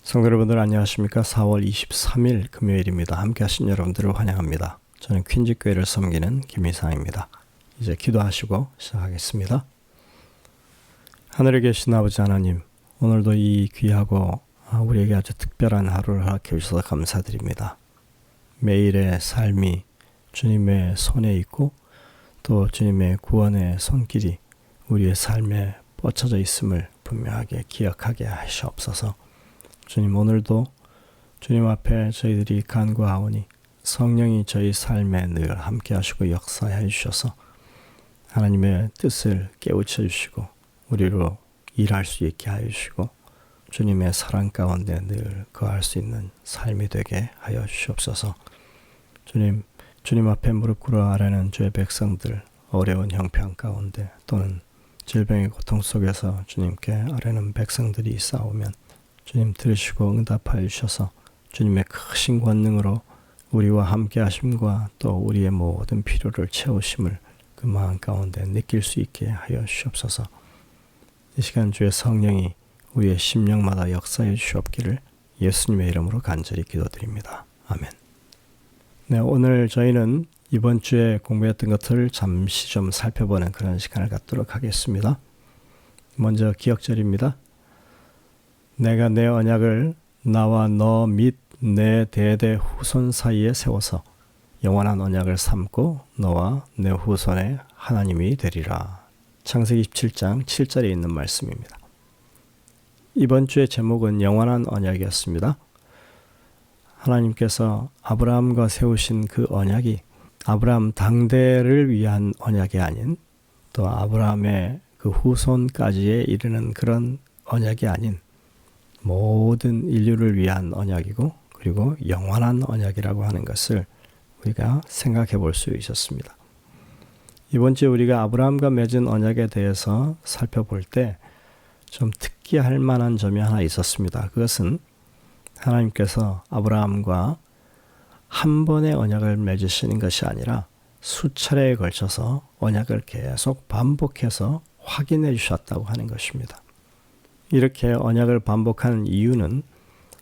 성도 여러분들 안녕하십니까? 4월 23일 금요일입니다. 함께 하신 여러분들을 환영합니다. 저는 퀸즈교회를 섬기는 김희상입니다. 이제 기도하시고 시작하겠습니다. 하늘에 계신 아버지 하나님, 오늘도 이 귀하고 우리에게 아주 특별한 하루를 허락해 주셔서 감사드립니다. 매일의 삶이 주님의 손에 있고 또 주님의 구원의 손길이 우리의 삶에 뻗쳐져 있음을 분명하게 기억하게 하시옵소서. 주님, 오늘도 주님 앞에 저희들이 간구하오니 성령이 저희 삶에 늘 함께 하시고 역사해 주셔서 하나님의 뜻을 깨우쳐 주시고 우리로 일할 수 있게 하여 주시고 주님의 사랑 가운데 늘 거할 수 있는 삶이 되게 하여 주시옵소서. 주님 앞에 무릎 꿇어 아뢰는 주의 백성들, 어려운 형편 가운데 또는 질병의 고통 속에서 주님께 아뢰는 백성들이 싸우면 주님 들으시고 응답하여 주셔서 주님의 크신 권능으로 우리와 함께 하심과 또 우리의 모든 필요를 채우심을 그 마음 가운데 느낄 수 있게 하여 주시옵소서. 이 시간 주의 성령이 우리의 심령마다 역사해 주시옵기를 예수님의 이름으로 간절히 기도드립니다. 아멘. 네, 오늘 저희는 이번 주에 공부했던 것을 잠시 좀 살펴보는 그런 시간을 갖도록 하겠습니다. 먼저 기억절입니다. 내가 내 언약을 나와 너 및 내 대대 후손 사이에 세워서 영원한 언약을 삼고 너와 내 후손의 하나님이 되리라. 창세기 17장 7절에 있는 말씀입니다. 이번 주의 제목은 영원한 언약이었습니다. 하나님께서 아브라함과 세우신 그 언약이 아브라함 당대를 위한 언약이 아닌 또 아브라함의 그 후손까지에 이르는 그런 언약이 아닌 모든 인류를 위한 언약이고 그리고 영원한 언약이라고 하는 것을 우리가 생각해 볼 수 있었습니다. 이번 주에 우리가 아브라함과 맺은 언약에 대해서 살펴볼 때 좀 특기할 만한 점이 하나 있었습니다. 그것은 하나님께서 아브라함과 한 번의 언약을 맺으시는 것이 아니라 수차례에 걸쳐서 언약을 계속 반복해서 확인해 주셨다고 하는 것입니다. 이렇게 언약을 반복하는 이유는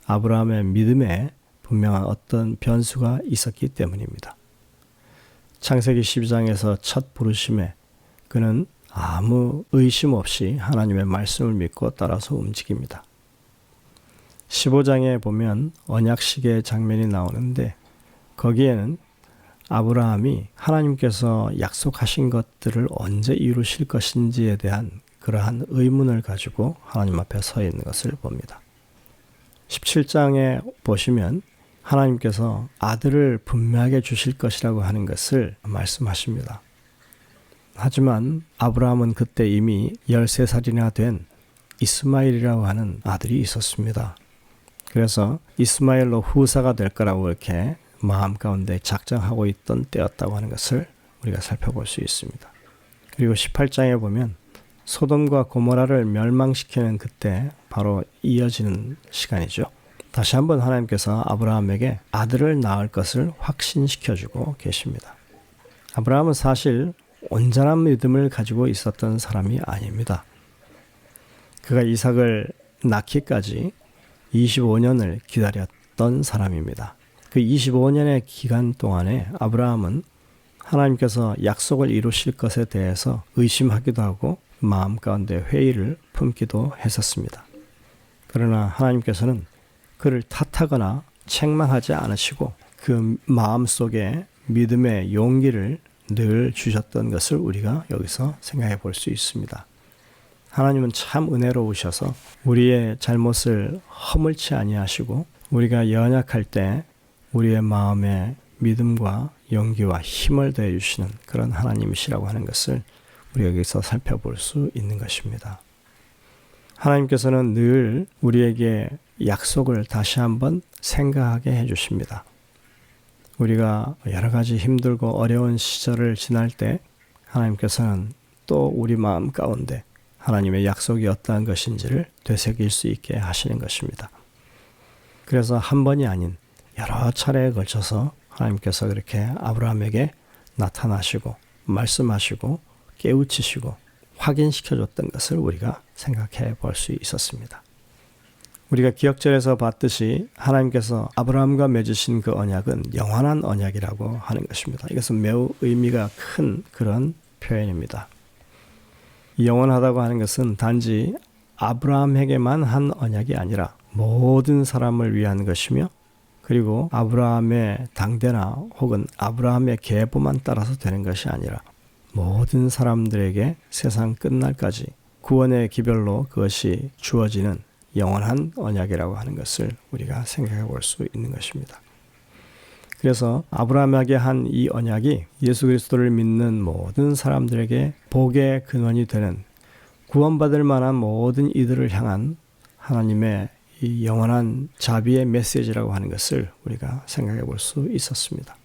아브라함의 믿음에 분명한 어떤 변수가 있었기 때문입니다. 창세기 12장에서 첫 부르심에 그는 아무 의심 없이 하나님의 말씀을 믿고 따라서 움직입니다. 15장에 보면 언약식의 장면이 나오는데 거기에는 아브라함이 하나님께서 약속하신 것들을 언제 이루실 것인지에 대한 그러한 의문을 가지고 하나님 앞에 서 있는 것을 봅니다. 17장에 보시면 하나님께서 아들을 분명하게 주실 것이라고 하는 것을 말씀하십니다. 하지만 아브라함은 그때 이미 13살이나 된 이스마엘이라고 하는 아들이 있었습니다. 그래서 이스마엘로 후사가 될 거라고 이렇게 마음 가운데 작정하고 있던 때였다고 하는 것을 우리가 살펴볼 수 있습니다. 그리고 18장에 보면 소돔과 고모라를 멸망시키는 그때 바로 이어지는 시간이죠. 다시 한번 하나님께서 아브라함에게 아들을 낳을 것을 확신시켜주고 계십니다. 아브라함은 사실 온전한 믿음을 가지고 있었던 사람이 아닙니다. 그가 이삭을 낳기까지 25년을 기다렸던 사람입니다. 그 25년의 기간 동안에 아브라함은 하나님께서 약속을 이루실 것에 대해서 의심하기도 하고 마음 가운데 회의를 품기도 했었습니다. 그러나 하나님께서는 그를 탓하거나 책망하지 않으시고 그 마음 속에 믿음의 용기를 늘 주셨던 것을 우리가 여기서 생각해 볼 수 있습니다. 하나님은 참 은혜로우셔서 우리의 잘못을 허물지 아니하시고 우리가 연약할 때 우리의 마음에 믿음과 용기와 힘을 더해 주시는 그런 하나님이시라고 하는 것을 우리가 여기서 살펴볼 수 있는 것입니다. 하나님께서는 늘 우리에게 약속을 다시 한번 생각하게 해주십니다. 우리가 여러 가지 힘들고 어려운 시절을 지날 때 하나님께서는 또 우리 마음 가운데 하나님의 약속이 어떠한 것인지를 되새길 수 있게 하시는 것입니다. 그래서 한 번이 아닌 여러 차례에 걸쳐서 하나님께서 그렇게 아브라함에게 나타나시고 말씀하시고 깨우치시고 확인시켜줬던 것을 우리가 생각해 볼 수 있었습니다. 우리가 기억절에서 봤듯이 하나님께서 아브라함과 맺으신 그 언약은 영원한 언약이라고 하는 것입니다. 이것은 매우 의미가 큰 그런 표현입니다. 영원하다고 하는 것은 단지 아브라함에게만 한 언약이 아니라 모든 사람을 위한 것이며, 그리고 아브라함의 당대나 혹은 아브라함의 계보만 따라서 되는 것이 아니라 모든 사람들에게 세상 끝날까지 구원의 기별로 그것이 주어지는 영원한 언약이라고 하는 것을 우리가 생각해 볼 수 있는 것입니다. 그래서 아브라함에게 한 이 언약이 예수 그리스도를 믿는 모든 사람들에게 복의 근원이 되는, 구원받을 만한 모든 이들을 향한 하나님의 이 영원한 자비의 메시지라고 하는 것을 우리가 생각해 볼 수 있었습니다.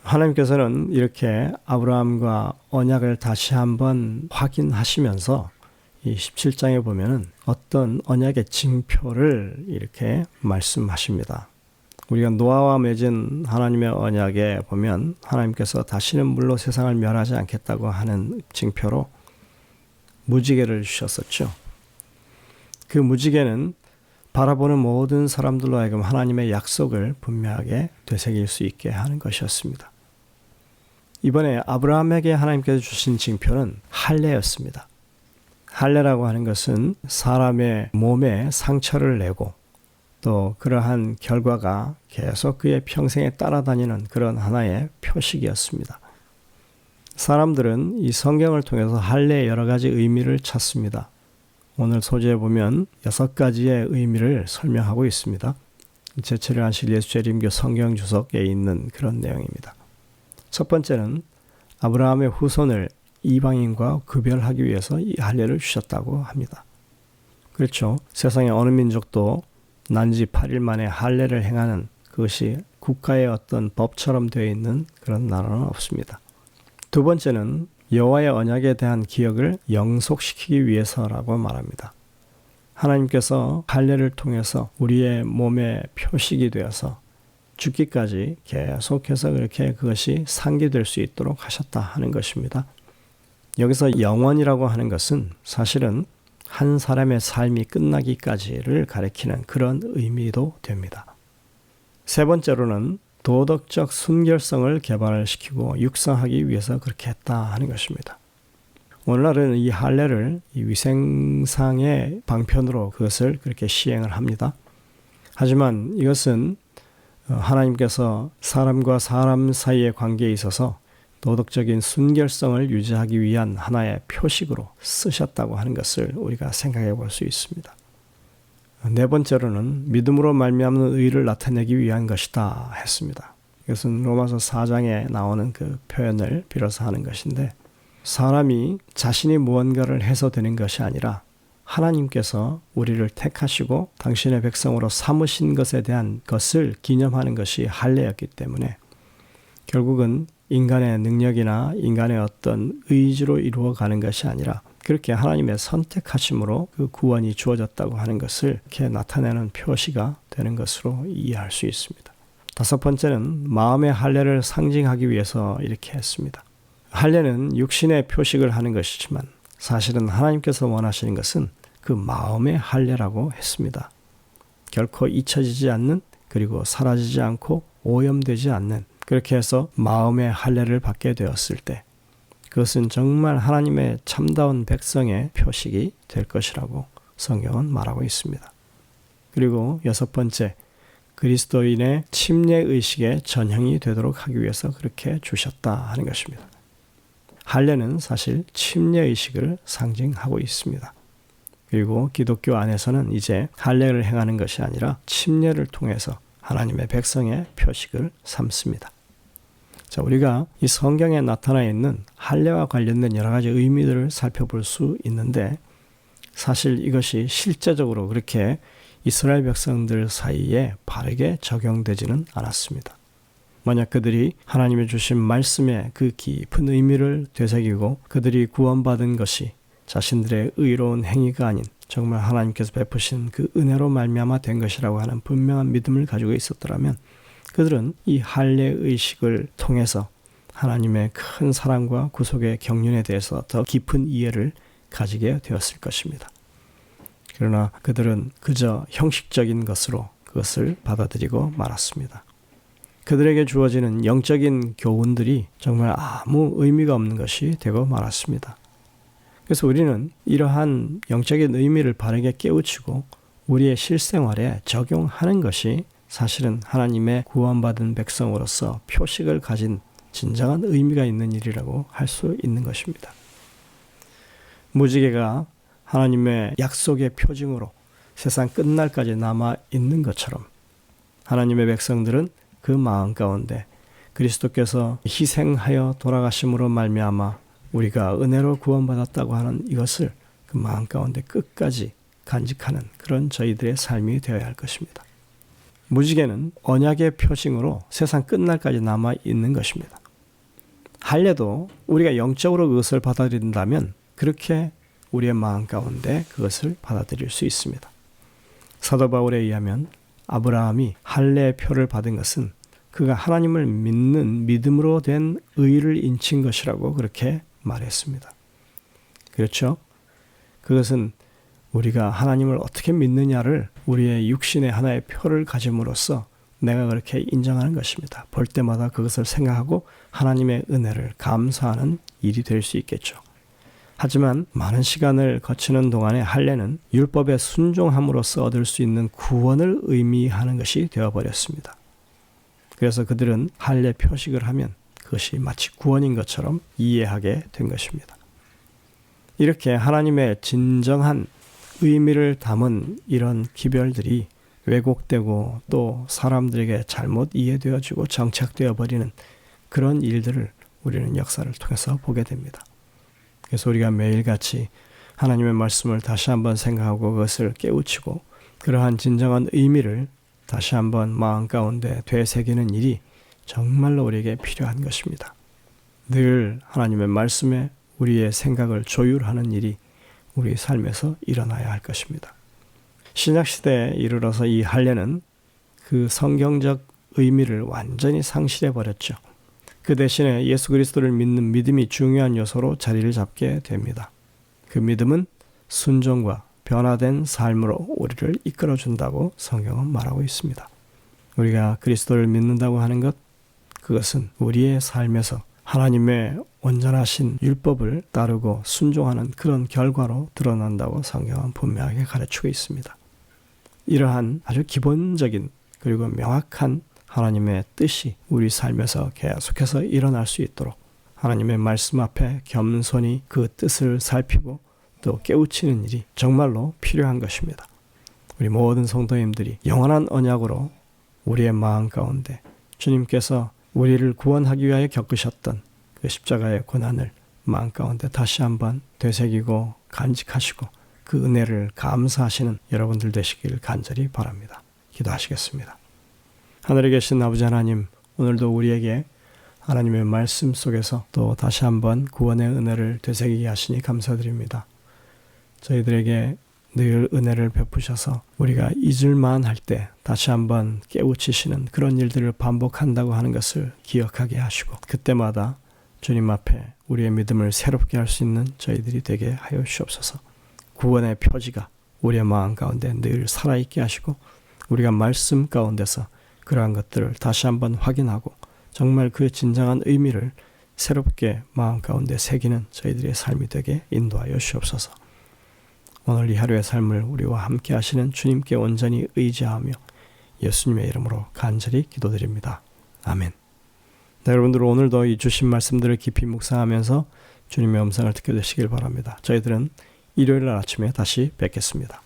하나님께서는 이렇게 아브라함과 언약을 다시 한번 확인하시면서 이 17장에 보면은 어떤 언약의 징표를 이렇게 말씀하십니다. 우리가 노아와 맺은 하나님의 언약에 보면 하나님께서 다시는 물로 세상을 멸하지 않겠다고 하는 징표로 무지개를 주셨었죠. 그 무지개는 바라보는 모든 사람들로 하여금 하나님의 약속을 분명하게 되새길 수 있게 하는 것이었습니다. 이번에 아브라함에게 하나님께서 주신 징표는 할례였습니다. 할례라고 하는 것은 사람의 몸에 상처를 내고 또 그러한 결과가 계속 그의 평생에 따라다니는 그런 하나의 표식이었습니다. 사람들은 이 성경을 통해서 할례의 여러 가지 의미를 찾습니다. 오늘 소재에 보면 6가지의 의미를 설명하고 있습니다. 제7일 안식 예수재림교 성경 주석에 있는 그런 내용입니다. 첫 번째는 아브라함의 후손을 이방인과 구별하기 위해서 이 할례를 주셨다고 합니다. 그렇죠. 세상의 어느 민족도 난지 8일 만에 할례를 행하는 그것이 국가의 어떤 법처럼 되어 있는 그런 나라는 없습니다. 두 번째는 여호와의 언약에 대한 기억을 영속시키기 위해서라고 말합니다. 하나님께서 할례를 통해서 우리의 몸에 표식이 되어서 죽기까지 계속해서 그렇게 그것이 상기될 수 있도록 하셨다 하는 것입니다. 여기서 영원이라고 하는 것은 사실은 한 사람의 삶이 끝나기까지를 가리키는 그런 의미도 됩니다. 세 번째로는 도덕적 순결성을 개발시키고 육성하기 위해서 그렇게 했다 하는 것입니다. 오늘날은 이 할례를 이 위생상의 방편으로 그것을 그렇게 시행을 합니다. 하지만 이것은 하나님께서 사람과 사람 사이의 관계에 있어서 도덕적인 순결성을 유지하기 위한 하나의 표식으로 쓰셨다고 하는 것을 우리가 생각해 볼 수 있습니다. 네 번째로는 믿음으로 말미암는 의를 나타내기 위한 것이다 했습니다. 이것은 로마서 4장에 나오는 그 표현을 빌어서 하는 것인데, 사람이 자신이 무언가를 해서 되는 것이 아니라 하나님께서 우리를 택하시고 당신의 백성으로 삼으신 것에 대한 것을 기념하는 것이 할례였기 때문에 결국은 인간의 능력이나 인간의 어떤 의지로 이루어가는 것이 아니라 그렇게 하나님의 선택하심으로 그 구원이 주어졌다고 하는 것을 이렇게 나타내는 표시가 되는 것으로 이해할 수 있습니다. 다섯 번째는 마음의 할례를 상징하기 위해서 이렇게 했습니다. 할례는 육신의 표식을 하는 것이지만 사실은 하나님께서 원하시는 것은 그 마음의 할례라고 했습니다. 결코 잊혀지지 않는, 그리고 사라지지 않고 오염되지 않는, 그렇게 해서 마음의 할례를 받게 되었을 때 그것은 정말 하나님의 참다운 백성의 표식이 될 것이라고 성경은 말하고 있습니다. 그리고 여섯 번째, 그리스도인의 침례의식의 전형이 되도록 하기 위해서 그렇게 주셨다 하는 것입니다. 할례는 사실 침례의식을 상징하고 있습니다. 그리고 기독교 안에서는 이제 할례를 행하는 것이 아니라 침례를 통해서 하나님의 백성의 표식을 삼습니다. 자, 우리가 이 성경에 나타나 있는 할례와 관련된 여러 가지 의미들을 살펴볼 수 있는데, 사실 이것이 실제적으로 그렇게 이스라엘 백성들 사이에 바르게 적용되지는 않았습니다. 만약 그들이 하나님의 주신 말씀의 그 깊은 의미를 되새기고 그들이 구원받은 것이 자신들의 의로운 행위가 아닌 정말 하나님께서 베푸신 그 은혜로 말미암아 된 것이라고 하는 분명한 믿음을 가지고 있었더라면 그들은 이 할례 의식을 통해서 하나님의 큰 사랑과 구속의 경륜에 대해서 더 깊은 이해를 가지게 되었을 것입니다. 그러나 그들은 그저 형식적인 것으로 그것을 받아들이고 말았습니다. 그들에게 주어지는 영적인 교훈들이 정말 아무 의미가 없는 것이 되고 말았습니다. 그래서 우리는 이러한 영적인 의미를 바르게 깨우치고 우리의 실생활에 적용하는 것이 사실은 하나님의 구원받은 백성으로서 표식을 가진 진정한 의미가 있는 일이라고 할 수 있는 것입니다. 무지개가 하나님의 약속의 표징으로 세상 끝날까지 남아 있는 것처럼 하나님의 백성들은 그 마음 가운데 그리스도께서 희생하여 돌아가심으로 말미암아 우리가 은혜로 구원받았다고 하는 이것을 그 마음 가운데 끝까지 간직하는 그런 저희들의 삶이 되어야 할 것입니다. 무지개는 언약의 표징으로 세상 끝날까지 남아 있는 것입니다. 할례도 우리가 영적으로 그것을 받아들인다면 그렇게 우리의 마음 가운데 그것을 받아들일 수 있습니다. 사도 바울에 의하면 아브라함이 할례의 표를 받은 것은 그가 하나님을 믿는 믿음으로 된 의를 인친 것이라고 그렇게 말했습니다. 그렇죠? 그것은 우리가 하나님을 어떻게 믿느냐를 우리의 육신의 하나의 표를 가짐으로써 내가 그렇게 인정하는 것입니다. 볼 때마다 그것을 생각하고 하나님의 은혜를 감사하는 일이 될 수 있겠죠. 하지만 많은 시간을 거치는 동안에 할례는 율법에 순종함으로써 얻을 수 있는 구원을 의미하는 것이 되어버렸습니다. 그래서 그들은 할례 표식을 하면 그것이 마치 구원인 것처럼 이해하게 된 것입니다. 이렇게 하나님의 진정한 의미를 담은 이런 기별들이 왜곡되고 또 사람들에게 잘못 이해되어지고 정착되어 버리는 그런 일들을 우리는 역사를 통해서 보게 됩니다. 그래서 우리가 매일같이 하나님의 말씀을 다시 한번 생각하고 그것을 깨우치고 그러한 진정한 의미를 다시 한번 마음 가운데 되새기는 일이 정말로 우리에게 필요한 것입니다. 늘 하나님의 말씀에 우리의 생각을 조율하는 일이 우리 삶에서 일어나야 할 것입니다. 신약시대에 이르러서 이 할례는 그 성경적 의미를 완전히 상실해 버렸죠. 그 대신에 예수 그리스도를 믿는 믿음이 중요한 요소로 자리를 잡게 됩니다. 그 믿음은 순종과 변화된 삶으로 우리를 이끌어준다고 성경은 말하고 있습니다. 우리가 그리스도를 믿는다고 하는 것, 그것은 우리의 삶에서 하나님의 온전하신 율법을 따르고 순종하는 그런 결과로 드러난다고 성경은 분명하게 가르치고 있습니다. 이러한 아주 기본적인 그리고 명확한 하나님의 뜻이 우리 삶에서 계속해서 일어날 수 있도록 하나님의 말씀 앞에 겸손히 그 뜻을 살피고 또 깨우치는 일이 정말로 필요한 것입니다. 우리 모든 성도님들이 영원한 언약으로 우리의 마음 가운데 주님께서 우리를 구원하기 위하여 겪으셨던 그 십자가의 고난을 마음 가운데 다시 한번 되새기고 간직하시고 그 은혜를 감사하시는 여러분들 되시길 간절히 바랍니다. 기도하시겠습니다. 하늘에 계신 아버지 하나님, 오늘도 우리에게 하나님의 말씀 속에서 또 다시 한번 구원의 은혜를 되새기게 하시니 감사드립니다. 저희들에게 늘 은혜를 베푸셔서 우리가 잊을만 할 때 다시 한번 깨우치시는 그런 일들을 반복한다고 하는 것을 기억하게 하시고 그때마다 주님 앞에 우리의 믿음을 새롭게 할 수 있는 저희들이 되게 하여 주옵소서. 구원의 표지가 우리의 마음 가운데 늘 살아있게 하시고 우리가 말씀 가운데서 그러한 것들을 다시 한번 확인하고 정말 그 진정한 의미를 새롭게 마음 가운데 새기는 저희들의 삶이 되게 인도하여 주옵소서. 오늘 이 하루의 삶을 우리와 함께 하시는 주님께 온전히 의지하며 예수님의 이름으로 간절히 기도드립니다. 아멘. 네, 여러분들 오늘도 이 주신 말씀들을 깊이 묵상하면서 주님의 음성을 듣게 되시길 바랍니다. 저희들은 일요일 날 아침에 다시 뵙겠습니다.